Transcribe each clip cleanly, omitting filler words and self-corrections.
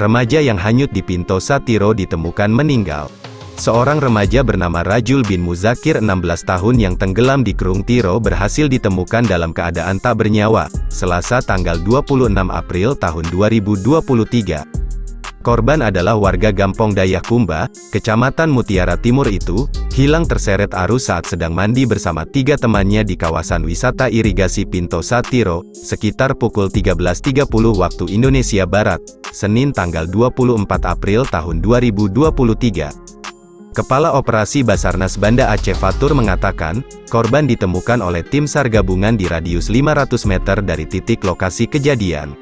remaja yang hanyut di Pinto Satiro ditemukan meninggal. Seorang remaja bernama Rajul bin Muzakir 16 tahun yang tenggelam di Krung Tiro berhasil ditemukan dalam keadaan tak bernyawa, Selasa tanggal 26 April tahun 2023. Korban adalah warga Gampong Dayakumba, Kecamatan Mutiara Timur itu, hilang terseret arus saat sedang mandi bersama 3 temannya di kawasan wisata irigasi Pinto Satiro, sekitar pukul 13.30 waktu Indonesia Barat, Senin tanggal 24 April tahun 2023. Kepala Operasi Basarnas Banda Aceh Fatur mengatakan, korban ditemukan oleh tim SAR gabungan di radius 500 meter dari titik lokasi kejadian.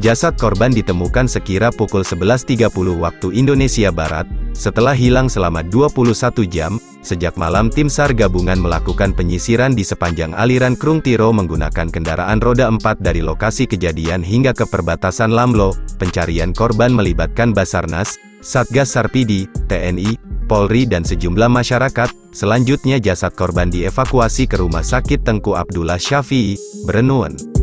Jasad korban ditemukan sekira pukul 11.30 waktu Indonesia Barat, setelah hilang selama 21 jam, sejak malam tim SAR gabungan melakukan penyisiran di sepanjang aliran Krung Tiro menggunakan kendaraan roda 4 dari lokasi kejadian hingga ke perbatasan Lamlo. Pencarian korban melibatkan Basarnas, Satgas Sarpidi, TNI, Polri dan sejumlah masyarakat. Selanjutnya jasad korban dievakuasi ke Rumah Sakit Tengku Abdullah Syafi'i, Berenuan.